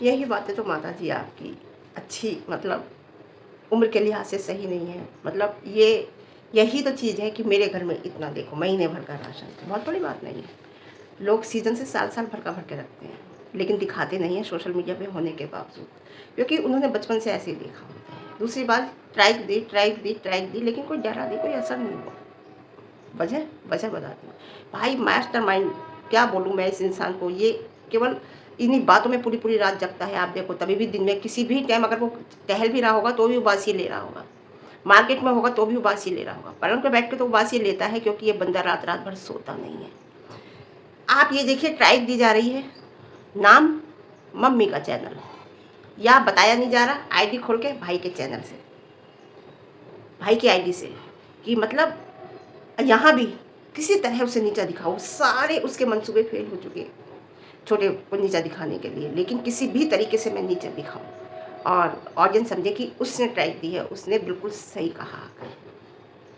यही बातें तो माता जी आपकी अच्छी मतलब उम्र के लिहाज से सही नहीं है। मतलब यही तो चीज़ है कि मेरे घर में इतना देखो महीने भर का राशन, बहुत बड़ी बात नहीं है। लोग सीज़न से साल-साल भर का भर के रखते हैं, लेकिन दिखाते नहीं हैं सोशल मीडिया पे होने के बावजूद, क्योंकि उन्होंने बचपन से ऐसे ही देखा होता है। दूसरी बात, ट्राइक दी, लेकिन कोई डरा दी, कोई असर नहीं हुआ। वजह वजह बताती हूँ। भाई मास्टरमाइंड, क्या बोलूँ मैं इस इंसान को, ये केवल इन्हीं बातों में पूरी-पूरी रात जगता है। आप देखो तभी भी दिन में किसी भी टाइम अगर वो टहल भी रहा होगा तो भी उबासी ले रहा होगा। मार्केट में होगा तो भी उबासी ले रहा होगा। पलंग पे बैठ के तो उबासी लेता है, क्योंकि ये बंदा रात-रात भर सोता नहीं है। आप ये देखिए ट्राइक दी जा रही है, नाम मम्मी का चैनल, या बताया नहीं जा रहा आईडी खोल के भाई के चैनल से, भाई की आईडी से, कि मतलब यहाँ भी किसी तरह उसे नीचा दिखाओ। सारे उसके मंसूबे फेल हो चुके हैं छोटे को नीचा दिखाने के लिए, लेकिन किसी भी तरीके से मैं नीचा दिखाऊं और ऑडियंस समझे कि उसने ट्राइक दी है, उसने बिल्कुल सही कहा,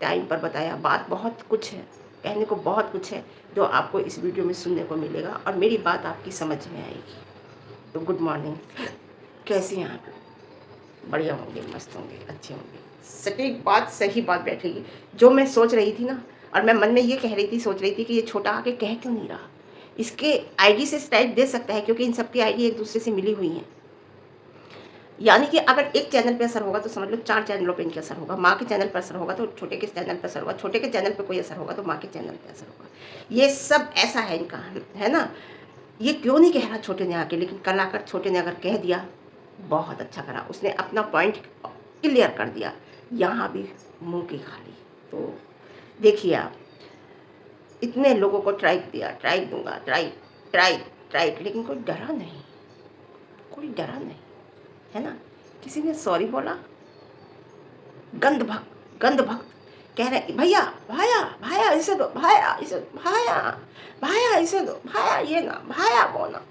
टाइम पर बताया। बात बहुत कुछ है, कहने को बहुत कुछ है, जो आपको इस वीडियो में सुनने को मिलेगा और मेरी बात आपकी समझ में आएगी। तो गुड मॉर्निंग, कैसी हैं आप? बढ़िया होंगे, मस्त होंगे, अच्छे होंगे। सटीक बात, सही बात बैठेगी। जो मैं सोच रही थी ना, और मैं मन में ये कह रही थी, सोच रही थी कि ये छोटा आके कह क्यों नहीं रहा। इसके आईडी से स्ट्राइक दे सकता है, क्योंकि इन सबकी आईडी एक दूसरे से मिली हुई हैं। यानी कि अगर एक चैनल पे असर होगा तो समझ लो 4 चैनलों पे इनके असर होगा। माँ के चैनल पर असर होगा तो छोटे के चैनल पर असर होगा, छोटे के चैनल पे कोई असर होगा तो माँ के चैनल पे असर होगा। ये सब ऐसा है इनका, है ना। ये क्यों नहीं कह रहा छोटे ने आके, लेकिन कल आकर छोटे ने अगर कह दिया, बहुत अच्छा करा, उसने अपना पॉइंट क्लियर कर दिया। यहाँ भी मुंह की खाली। तो देखिए आप, इतने लोगों को ट्राइक दिया, ट्राइक दूंगा, ट्राइक, लेकिन कोई डरा नहीं, कोई डरा नहीं, है ना। किसी ने सॉरी बोला, गंध भक्त कह रहे भैया, भाया भाया इसे दो, भाया इसे दो, भाया इसे दो, भाया ये ना, भाया वो ना।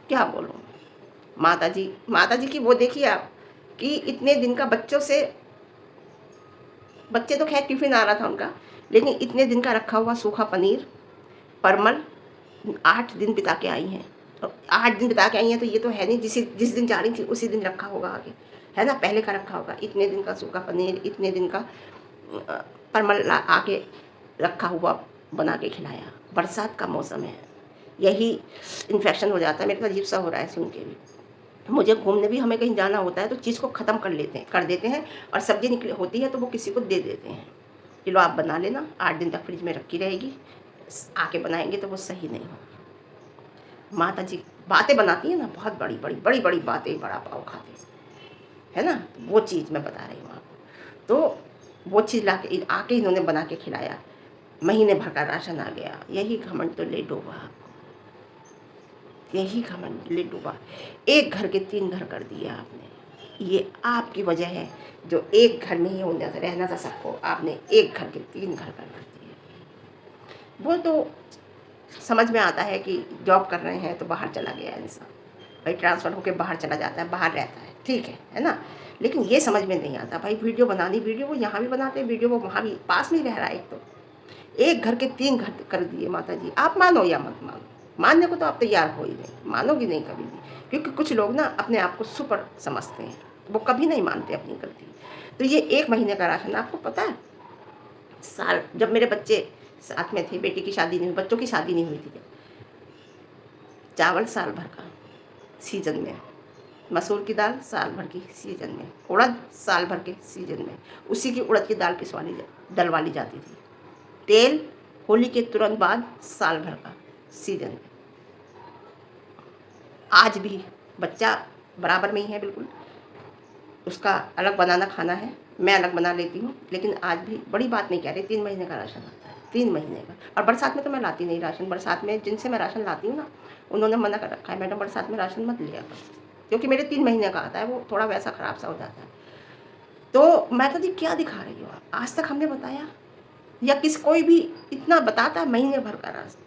क्या बोलूँ माता जी की वो देखिए आप, कि इतने दिन का बच्चों से, बच्चे तो खैर टिफिन आ रहा था उनका, लेकिन इतने दिन का रखा हुआ सूखा पनीर, परमल 8 दिन बिता के आई हैं। और 8 दिन बिता के आई हैं तो ये तो है नहीं जिस दिन जा रही थी उसी दिन रखा होगा आगे, है ना, पहले का रखा होगा। इतने दिन का सूखा पनीर, इतने दिन का परमल आके रखा हुआ बना के खिलाया। बरसात का मौसम है, यही इन्फेक्शन हो जाता है। मेरे को अजीब सा हो रहा है सुन के भी। मुझे घूमने भी हमें कहीं जाना होता है तो चीज़ को ख़त्म कर देते हैं, और सब्ज़ी निकली होती है तो वो किसी को दे देते हैं कि लो आप बना लेना, 8 दिन तक फ्रिज में रखी रहेगी, आके बनाएंगे तो वो सही नहीं होगी। माता जी बातें बनाती हैं ना, बहुत बड़ी बातें, बड़ा पाव खाते हैं, है ना। वो चीज़ मैं बता रही हूँ आपको। तो वो चीज़ लाके आके इन्होंने बना के खिलाया, महीने भर का राशन आ गया। यही घमंड तो ले डूबा आपको, यही घमंड ले डूबा। एक घर के 3 घर कर दिए आपने, ये आपकी वजह है। जो एक घर में ही रहना था सबको, आपने एक घर के 3 घर कर दिए। वो तो समझ में आता है कि जॉब कर रहे हैं तो बाहर चला गया इंसान, भाई ट्रांसफ़र होकर बाहर चला जाता है, बाहर रहता है, ठीक है ना। लेकिन ये समझ में नहीं आता भाई, वीडियो बनानी, वीडियो वो यहाँ भी बनाते हैं, वीडियो वो वहाँ भी, पास में ही रह रहा है। एक तो एक घर के 3 घर कर दिए माता जी। आप मानो या मत मानो, मानने को तो आप तैयार हो ही नहीं, मानोगी नहीं कभी भी, क्योंकि कुछ लोग ना अपने आप को सुपर समझते हैं, वो कभी नहीं मानते अपनी गलती। तो ये 1 महीने का राशन आपको पता है, साल जब मेरे बच्चे साथ में थे, बेटी की शादी नहीं हुई, बच्चों की शादी नहीं हुई थी, जब चावल साल भर का सीजन में, मसूर की दाल साल भर की सीजन में, उड़द साल भर के सीजन में, उसी की उड़द की दाल डलवाली जाती थी। तेल होली के तुरंत बाद साल भर का सीजन में। आज भी बच्चा बराबर में ही है बिल्कुल, उसका अलग बनाना खाना है, मैं अलग बना लेती हूँ, लेकिन आज भी बड़ी बात नहीं कह रही, 3 महीने का राशन आता है, 3 महीने का। और बरसात में तो मैं लाती नहीं राशन, बरसात में जिनसे मैं राशन लाती हूँ ना, उन्होंने मना कर रखा है, मैडम बरसात में राशन मत लिया करो, क्योंकि मेरे 3 महीने का आता है, वो थोड़ा वैसा ख़राब सा हो जाता है। तो मैं तो जी क्या दिखा रही हो आप, आज तक हमने बताया या कोई भी इतना बताता है महीने भर का राशन।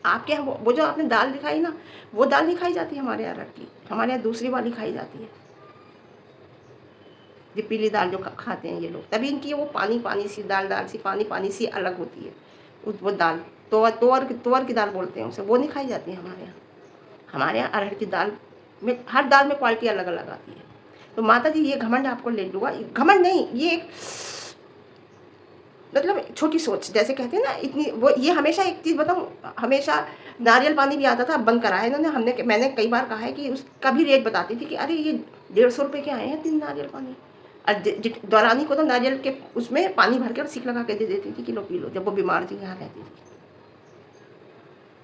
आपके यहाँ वो जो आपने दाल दिखाई ना, वो दाल नहीं खाई जाती हमारे यहाँ अरहर की, हमारे यहाँ दूसरी वाली खाई जाती है, ये पीली दाल जो खाते हैं ये लोग, तभी इनकी वो पानी सी, दाल सी, पानी सी अलग होती है। वो दाल तुअर की दाल बोलते हैं उसे, वो नहीं खाई जाती है हमारे यहाँ। हमारे यहाँ अरहर की दाल में, हर दाल में क्वालिटी अलग अलग आती है। तो माता जी ये घमंड आपको ले लूँगा, घमंड नहीं, ये एक मतलब छोटी सोच, जैसे कहते हैं ना इतनी वो, ये हमेशा एक चीज़ बताऊँ, हमेशा नारियल पानी भी आता था, अब बंद करा है इन्होंने। मैंने कई बार कहा है कि उसका भी रेट बताती थी कि अरे ये 150 रुपये के आए हैं 3 नारियल पानी। और दौरानी को तो नारियल के उसमें पानी भर के और सीख लगा के दे देती थी किलो, जब वो बीमार थी यहाँ रहती थी।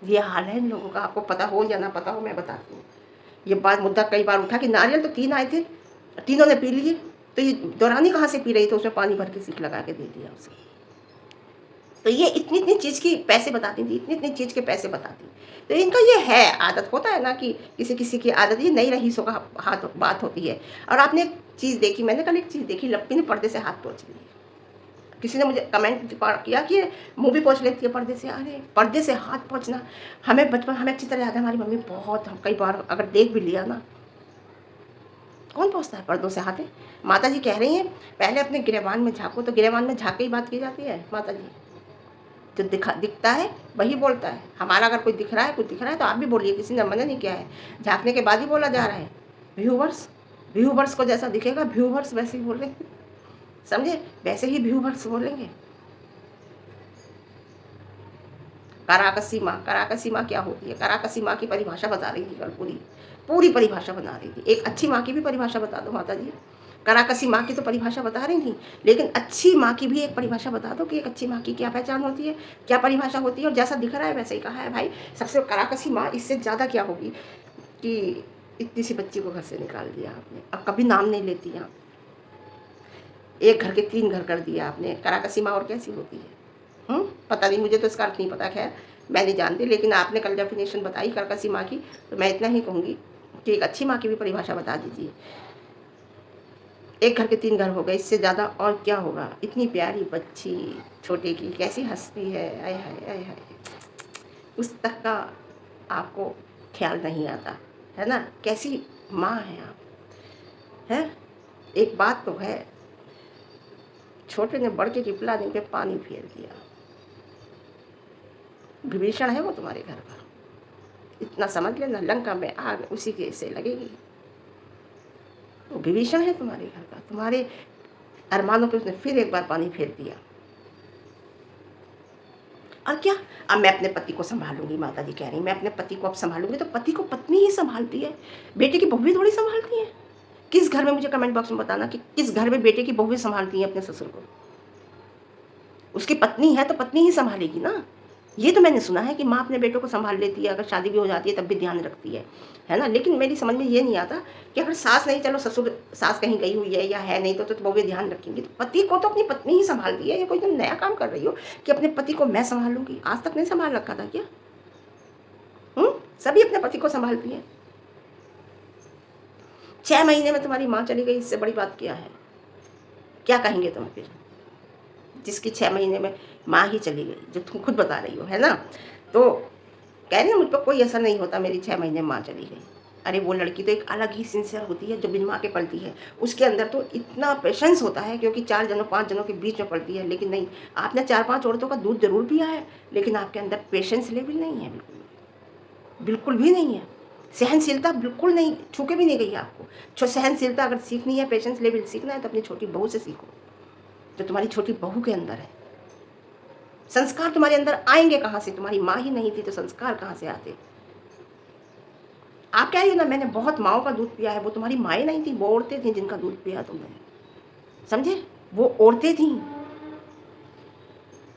ये हाल है इन लोगों का, आपको पता हो या ना पता हो मैं बताती हूँ। ये बात मुद्दा कई बार उठा कि नारियल तो 3 आए थे, तीनों ने पी लिए, तो ये दौरानी कहाँ से पी रही, तो उसमें पानी भर के सीख लगा के दे दिया उसे। तो ये इतनी इतनी चीज़ की पैसे बताती थी, इतनी इतनी चीज़ के पैसे बताती। तो इनका ये है आदत, होता है ना कि किसी किसी की आदत, ये नई रहीसों का हाथ बात होती है। और आपने एक चीज़ देखी, मैंने कल एक चीज़ देखी, लप्पी ने पर्दे से हाथ पोंछ लिया। किसी ने मुझे कमेंट किया कि मुँह भी पोंछ लेती है पर्दे से। अरे पर्दे से हाथ पोंछना, हमें बचपन, हमें अच्छी तरह याद है, हमारी मम्मी बहुत, हम कई बार अगर देख भी लिया ना, कौन पोंछता है पर्दों से हाथ है। माता जी कह रही हैं पहले अपने गिरेबान में झाँको, तो गिरेबान में झाँक के ही बात की जाती है माता जी। जो दिखता है वही बोलता है। हमारा अगर कोई दिख रहा है, कुछ दिख रहा है तो आप भी बोलिए, किसी ने मना नहीं किया है। झाँकने के बाद ही बोला जा रहा है। व्यूवर्स को जैसा दिखेगा व्यूवर्स वैसे ही बोलेंगे, समझे, वैसे ही व्यूवर्स बोलेंगे। कराकसी माँ क्या होती है, कराकसी माँ की परिभाषा बता रही थी कल, पूरी परिभाषा बना रही थी। एक अच्छी माँ की भी परिभाषा बता दो माता जी। कराकसी माँ की तो परिभाषा बता रही थी, लेकिन अच्छी माँ की भी एक परिभाषा बता दो कि एक अच्छी माँ की क्या पहचान होती है, क्या परिभाषा होती है। और जैसा दिख रहा है वैसे ही कहा है भाई। सबसे कराकसी माँ इससे ज़्यादा क्या होगी कि इतनी सी बच्ची को घर से निकाल दिया आपने, अब कभी नाम नहीं लेती आप, एक घर के 3 घर कर दिया आपने। कराकसी माँ और कैसी होती है? पता नहीं, मुझे तो इसका अर्थ नहीं पता, खैर मैं नहीं जानती, लेकिन आपने कल डेफिनेशन बताई कराकसी माँ की, तो मैं इतना ही कहूँगी कि एक अच्छी माँ की भी परिभाषा बता दीजिए। एक घर के 3 घर हो गए, इससे ज़्यादा और क्या होगा। इतनी प्यारी बच्ची छोटे की कैसी हंसती है, आय हाय आय हाय, उस तक का आपको ख्याल नहीं आता है ना, कैसी माँ है आप, है। एक बात तो है, छोटे ने बड़ के की प्लानिंग पे पानी फेर दिया। विभीषण है वो तुम्हारे घर का, इतना समझ लेना, लंका में आग उसी के से लगेगी। वो विभीषण है तुम्हारे घर का, तुम्हारे अरमानों पे उसने फिर एक बार पानी फेर दिया। और क्या, अब मैं अपने पति को संभालूंगी, माता जी कह रही, मैं अपने पति को अब संभालूंगी। तो पति को पत्नी ही संभालती है, बेटे की बहू भी थोड़ी संभालती है। किस घर में, मुझे कमेंट बॉक्स में बताना कि किस घर में बेटे की बहू भी संभालती है अपने ससुर को। उसकी पत्नी है तो पत्नी ही संभालेगी ना। ये तो मैंने सुना है कि माँ अपने बेटों को संभाल लेती है, अगर शादी भी हो जाती है तब भी ध्यान रखती है ना। लेकिन मेरी समझ में ये नहीं आता कि अगर सास नहीं, चलो ससुर सास कहीं गई हुई है या है नहीं तो बहुएं ध्यान रखेंगी, तो पति को तो अपनी पत्नी ही संभालती है। ये कोई तुम नया काम कर रही हो कि अपने पति को मैं संभालूंगी, आज तक नहीं संभाल रखा था क्या? सभी अपने पति को संभालती हैं। 6 महीने में तुम्हारी माँ चली गई, इससे बड़ी बात क्या है? क्या कहेंगे तुम फिर, जिसकी 6 महीने में माँ ही चली गई, जो तुम खुद बता रही हो, है ना। तो कह रही है मुझ पर कोई असर नहीं होता, मेरी 6 महीने में माँ चली गई। अरे वो लड़की तो एक अलग ही सिंसियर होती है जो बिन माँ के पलती है। उसके अंदर तो इतना पेशेंस होता है, क्योंकि 4 जनों 5 जनों के बीच में पलती है। लेकिन नहीं, आपने 4-5 औरतों का दूध जरूर पिया है, लेकिन आपके अंदर पेशेंस लेवल नहीं है, बिल्कुल भी नहीं है। सहनशीलता बिल्कुल नहीं, छू के भी नहीं गई आपको। सहनशीलता अगर सीखनी है, पेशेंस लेवल सीखना है, तो अपनी छोटी बहू से सीखो, जो तुम्हारी छोटी बहू के अंदर है। संस्कार तुम्हारे अंदर आएंगे कहाँ से? तुम्हारी माँ ही नहीं थी तो संस्कार कहाँ से आते? आप कह रही हो ना मैंने बहुत माँओं का दूध पिया है, वो तुम्हारी माएँ नहीं थी, वो औरतें थी जिनका दूध पिया तुमने, समझे? वो औरतें थी।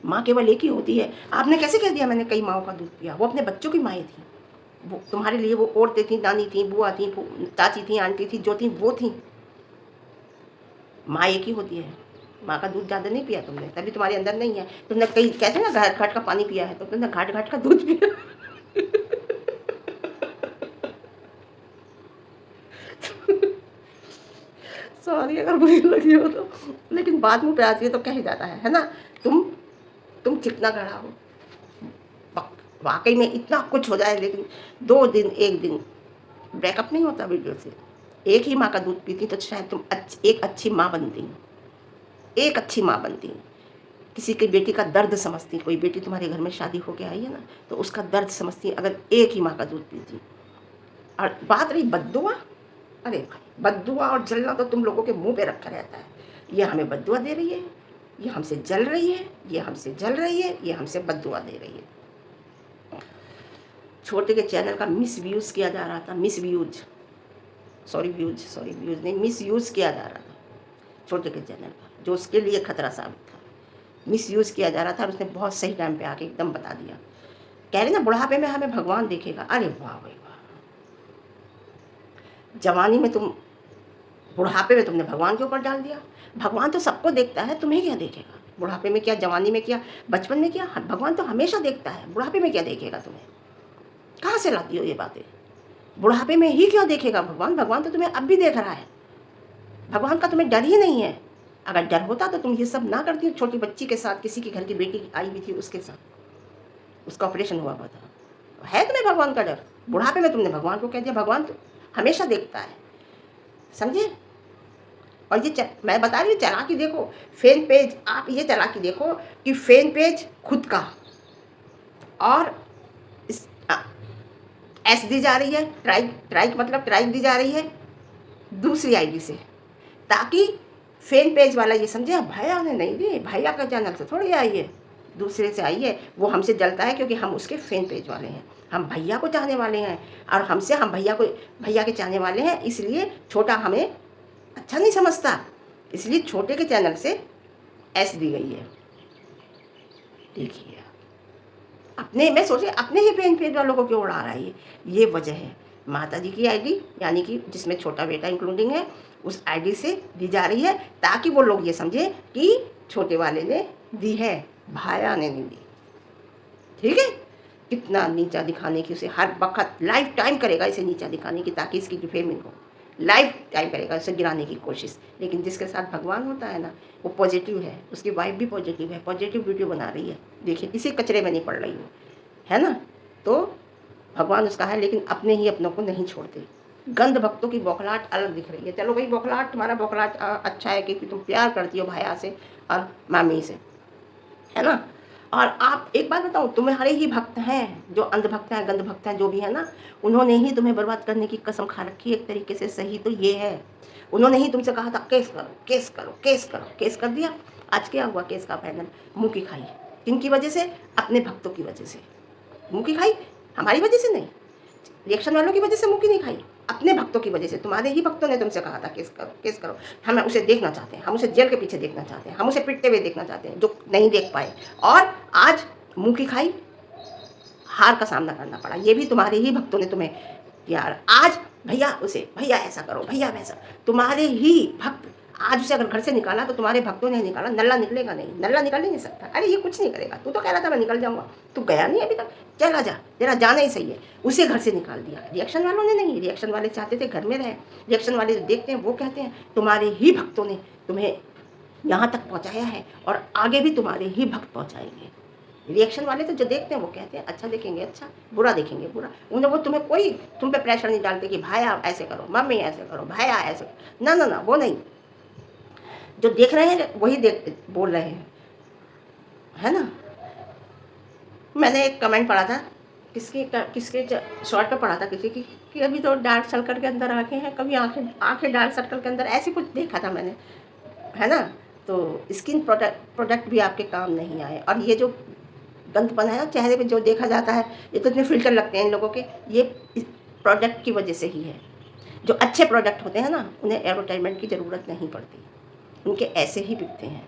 माँ केवल एक ही होती है। आपने कैसे कह दिया मैंने कई माँओं का दूध पिया? वो अपने बच्चों की माएँ थी। वो तुम्हारे लिए वो औरतें थी, नानी थी, बुआ थी, चाची थी, आंटी थी, जो थी वो थी। माँ एक ही होती है। माँ का दूध ज़्यादा नहीं पिया तुमने, तभी तुम्हारे अंदर नहीं है। तुमने कई कहते हैं ना घाट घाट का पानी पिया है, तो तुमने घाट घाट का दूध पिया। सॉरी अगर बुरी लगी हो तो, लेकिन बात मुँह पे आती है तो कह ही जाता है ना। तुम कितना गड़ा हो, वाकई में इतना कुछ हो जाए, लेकिन 2 दिन 1 दिन ब्रेकअप नहीं होता वीडियो से। एक ही माँ का दूध पीती तो शायद तुम एक अच्छी माँ बनती, एक अच्छी माँ बनती। किसी की बेटी का दर्द समझती। कोई बेटी तुम्हारे घर में शादी होके आई है ना, तो उसका दर्द समझती अगर एक ही माँ का दूध पीती। और बात रही बद्दुआ, अरे भाई बद्दुआ और जलना तो तुम लोगों के मुंह पे रखा रहता है। ये हमें बद्दुआ दे रही है, ये हमसे जल रही है, ये हमसे जल रही है, ये हमसे बद्दुआ दे रही है। छोटे के चैनल का मिसयूज़ किया जा रहा था, मिसयूज नहीं, मिसयूज़ किया जा रहा था छोटे के चैनल का, जो उसके लिए खतरा साबित था। मिसयूज़ किया जा रहा था और उसने बहुत सही टाइम पे आके एकदम बता दिया। कह रहे ना बुढ़ापे में हमें भगवान देखेगा। अरे वाह भाई वाह, जवानी में तुम, बुढ़ापे में तुमने भगवान के ऊपर डाल दिया। भगवान तो सबको देखता है, तुम्हें क्या देखेगा? बुढ़ापे में क्या, जवानी में क्या, बचपन में क्या? भगवान तो हमेशा देखता है, बुढ़ापे में क्या देखेगा तुम्हें? कहाँ से लाती हो ये बातें? बुढ़ापे में ही क्यों देखेगा भगवान? भगवान तो तुम्हें अब भी देख रहा है। भगवान का तुम्हें डर ही नहीं है। अगर डर होता तो तुम ये सब ना करती। छोटी बच्ची के साथ, किसी के घर की बेटी आई हुई थी, उसके साथ उसका ऑपरेशन हुआ था। है तुम्हें भगवान का डर? बुढ़ापे में तुमने भगवान को कह दिया। भगवान तो हमेशा देखता है, समझे? और ये मैं बता रही हूँ, चला के देखो फैन पेज, आप ये चला के देखो कि फैन पेज खुद का और एस दी जा रही है, ट्राइक मतलब ट्राइक दी जा रही है दूसरी आईडी से, ताकि फैन पेज वाला ये समझे भैया ने नहीं दी, भैया का चैनल से थोड़ी आई है, दूसरे से आई है। वो हमसे जलता है क्योंकि हम उसके फैन पेज वाले हैं, हम भैया को चाहने वाले हैं, और हम भैया के चाहने वाले हैं। इसलिए छोटा हमें अच्छा नहीं समझता, इसलिए छोटे के चैनल से एस दी गई है। देखिए अपने, मैं सोचे अपने ही फैन पेज वालों को क्यों उड़ा रहा है ये वजह है। माता जी की आईडी, यानी कि जिसमें छोटा बेटा इंक्लूडिंग है, उस आईडी से दी जा रही है ताकि वो लोग ये समझे कि छोटे वाले ने दी है, भाया ने नहीं दी। ठीक है? कितना नीचा दिखाने की, उसे हर वक्त लाइफ टाइम करेगा इसे नीचा दिखाने की, ताकि इसकी जो फेम को लाइफ टाइम करेगा, उसे गिराने की कोशिश। लेकिन जिसके साथ भगवान होता है ना, वो पॉजिटिव है, उसकी वाइफ भी पॉजिटिव है, पॉजिटिव वीडियो बना रही है। देखिए इसी कचरे में नहीं पड़ रही है ना, तो भगवान उसका है, लेकिन अपने ही अपनों को नहीं छोड़ते। गंध भक्तों की बौखलाहट अलग दिख रही है। चलो भाई बौखलाहट, तुम्हारा बौखलाहट अच्छा है क्योंकि तुम प्यार करती हो भैया से और मामी से, है ना। और आप एक बात बताऊँ, तुम्हारे ही भक्त हैं जो अंधभक्त हैं, गंध भक्त हैं, जो भी है ना, उन्होंने ही तुम्हें बर्बाद करने की कसम खा रखी है। एक तरीके से सही तो ये है, उन्होंने ही तुमसे कहा था केस करो, केस करो, केस करो, केस कर दिया। आज क्या हुआ केस का फाइनल? मुँह की खाई। किनकी वजह से? अपने भक्तों की वजह से मुँह की खाई, हमारी वजह से नहीं, रिएक्शन वालों की वजह से मुँह की नहीं खाई, अपने भक्तों की वजह से। तुम्हारे ही भक्तों ने तुमसे कहा था केस करो, केस करो। हम उसे देखना चाहते हैं, हम उसे जेल के पीछे देखना चाहते हैं, हम उसे पिटते हुए देखना चाहते हैं, जो नहीं देख पाए। और आज मुँह की खाई, हार का सामना करना पड़ा। ये भी तुम्हारे ही भक्तों ने तुम्हें यार, आज भैया उसे, भैया ऐसा करो, भैया वैसा, तुम्हारे ही भक्त। आज उसे अगर घर से निकाला तो तुम्हारे भक्तों ने निकाला, नल्ला निकलेगा नहीं, नल्ला निकल ही नहीं सकता। अरे ये कुछ नहीं करेगा, तू तो कह रहा था मैं निकल जाऊंगा, तू गया नहीं अभी तक, चला जा, तेरा जाना ही सही है। उसे घर से निकाल दिया, रिएक्शन वालों ने नहीं। रिएक्शन वाले चाहते थे घर में रहे, रिएक्शन वाले देखते हैं वो कहते हैं। तुम्हारे ही भक्तों ने तुम्हें यहाँ तक पहुँचाया है और आगे भी तुम्हारे ही भक्त पहुँचाएंगे। रिएक्शन वाले तो जो देखते हैं वो कहते हैं अच्छा देखेंगे अच्छा, बुरा देखेंगे बुरा। उन्हें वो तुम्हें कोई तुम पे प्रेशर नहीं डालते कि भाया ऐसे करो, मम्मी ऐसे करो, भाया ऐसे करो, ना ना ना, वो नहीं। जो देख रहे हैं वही बोल रहे हैं, है ना। मैंने एक कमेंट पढ़ा था, किसके शॉर्ट पे पढ़ा था किसी की, कि अभी तो डार्क सर्कल के अंदर आंखें हैं, कभी आंखें डार्क सर्कल के अंदर, ऐसे कुछ देखा था मैंने, है ना। तो स्किन प्रोडक्ट भी आपके काम नहीं आए। और ये जो गंदपन है ना चेहरे पे जो देखा जाता है, ये तो इतने फिल्टर लगते हैं इन लोगों के, ये प्रोडक्ट की वजह से ही है। जो अच्छे प्रोडक्ट होते हैं ना, उन्हें एडवर्टाइजमेंट की ज़रूरत नहीं पड़ती, उनके ऐसे ही बिकते हैं।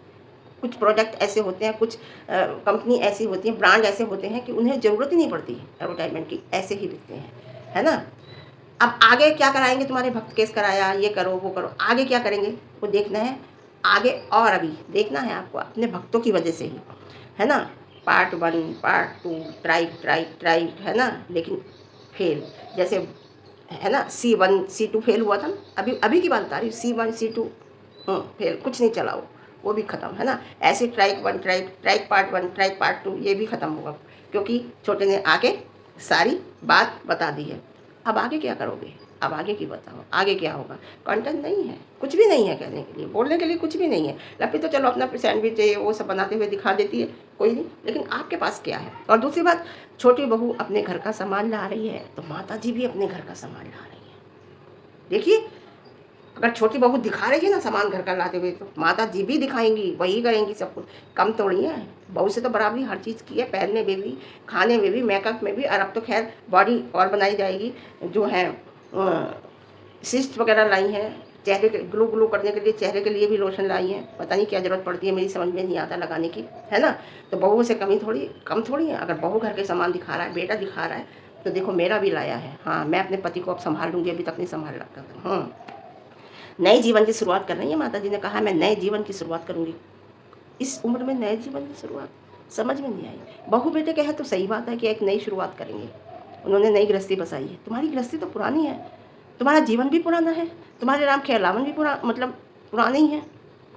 कुछ प्रोडक्ट ऐसे होते हैं, कुछ कंपनी ऐसी होती है, ब्रांड ऐसे होते हैं कि उन्हें ज़रूरत ही नहीं पड़ती एडवर्टाइजमेंट की, ऐसे ही बिकते हैं, है ना। अब आगे क्या कराएंगे? तुम्हारे भक्त केस कराया, ये करो वो करो, आगे क्या करेंगे वो देखना है आगे। और अभी देखना है आपको अपने भक्तों की वजह से ही, है ना। पार्ट 1 पार्ट 2 ट्राई, है ना, लेकिन फेल। जैसे है ना C1 C2 फेल हुआ था ना, अभी की बात बता रही हूँ, C1 C2 फेल, कुछ नहीं चला वो भी ख़त्म, है ना। ऐसे ट्राइक पार्ट 1 ट्राइक पार्ट 2 ये भी ख़त्म होगा, क्योंकि छोटे ने आके सारी बात बता दी है। अब आगे क्या करोगे? अब आगे की बताओ, आगे क्या होगा? कंटेंट नहीं है, कुछ भी नहीं है कहने के लिए, बोलने के लिए कुछ भी नहीं है। लपी तो चलो अपना सैंडविच है वो सब बनाते हुए दिखा देती है, कोई नहीं, लेकिन आपके पास क्या है? और दूसरी बात, छोटी बहू अपने घर का सामान ला रही है तो माता जी भी अपने घर का सामान ला रही है। देखिए, अगर छोटी बहू दिखा रही है ना सामान घर का लाते हुए, तो माता जी भी दिखाएंगी, वही करेंगी सब कुछ, कम थोड़ी है। बहू से तो बराबरी हर चीज़ की है, पहनने में भी, खाने में भी, मेकअप में भी। और अब तो खैर बॉडी और बनाई जाएगी, जो है सिस्ट वगैरह लाई हैं, चेहरे के ग्लो ग्लो करने के लिए, चेहरे के लिए भी लोशन लाई हैं। पता नहीं क्या ज़रूरत पड़ती है, मेरी समझ में नहीं आता लगाने की, है ना। तो बहू से कम थोड़ी है। अगर बहू घर के सामान दिखा रहा है, बेटा दिखा रहा है, तो देखो मेरा भी लाया है। हाँ, मैं अपने पति को अब संभाल लूँगी, अभी तक नहीं संभाल रखा था। नए जीवन की शुरुआत कर रही है माता जी ने कहा, मैं नए जीवन की शुरुआत करूँगी। इस उम्र में नए जीवन की शुरुआत समझ में नहीं आई। बहू बेटे के है तो सही बात है कि एक नई शुरुआत करेंगे। उन्होंने नई गृहस्थी बसाई है, तुम्हारी गृहस्थी तो पुरानी है, तुम्हारा जीवन भी पुराना है, तुम्हारे राम खेलावन भी पुराने ही हैं।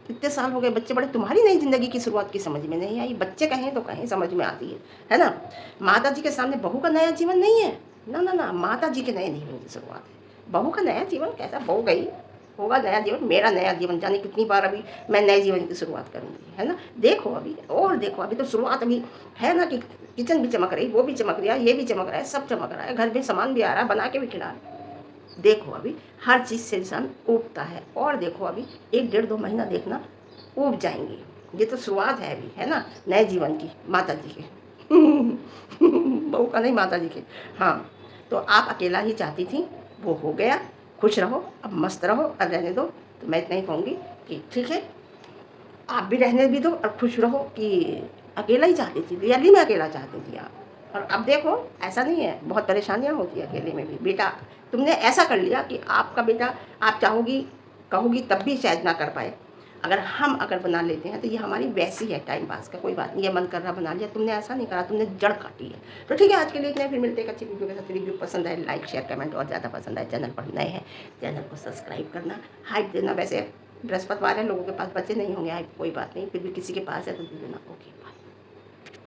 इतने साल हो गए, बच्चे बड़े, तुम्हारी नई ज़िंदगी की शुरुआत की समझ में नहीं आई। बच्चे कहें तो कहें, समझ में आती है ना। माता जी के सामने बहू का नया जीवन नहीं है, ना ना ना, माता जी के नए जीवन की शुरुआत है। बहू का नया जीवन कैसा? बहू गई, होगा नया जीवन, मेरा नया जीवन, जाने कितनी बार अभी मैं नए जीवन की शुरुआत करूँगी, है ना। देखो अभी, और देखो अभी तो शुरुआत अभी है ना, कि किचन भी चमक रही, वो भी चमक रहा है, ये भी चमक रहा है, सब चमक रहा है, घर में सामान भी आ रहा है, बना के भी खिला रहा है। देखो अभी हर चीज़ से इंसान ऊबता है। और देखो अभी 1-1.5-2 महीना देखना, ऊब जाएंगे। ये तो शुरुआत है अभी, है ना, नए जीवन की, माता जी के बहू का नहीं, माता जी के। हाँ, तो आप अकेला ही चाहती थी, वो हो गया। खुश रहो, अब मस्त रहो, अब रहने दो। तो मैं इतना ही कहूँगी कि ठीक है, आप भी रहने भी दो और खुश रहो। कि अकेला ही चाहती थी, रियली में अकेला चाहती थी आप। और अब देखो ऐसा नहीं है, बहुत परेशानियाँ होती है अकेले में भी। बेटा तुमने ऐसा कर लिया कि आपका बेटा, आप चाहोगी कहोगी तब भी शायद ना कर पाए। अगर बना लेते हैं तो ये हमारी वैसी है, टाइम पास का, कोई बात नहीं, ये मन कर रहा बना लिया, तुमने ऐसा नहीं करा, तुमने जड़ काटी है। तो ठीक है, आज के लिए इतना, फिर मिलते हैं एक अच्छी वीडियो के साथ। रिव्यू पसंद आए लाइक शेयर कमेंट, और ज़्यादा पसंद आए चैनल पर नए हैं चैनल को सब्सक्राइब करना, हाइप देना। वैसे बृहस्पतिवार है, लोगों के पास बच्चे नहीं होंगे, हाइप कोई बात नहीं, फिर भी किसी के पास है तो दे देना। ओके।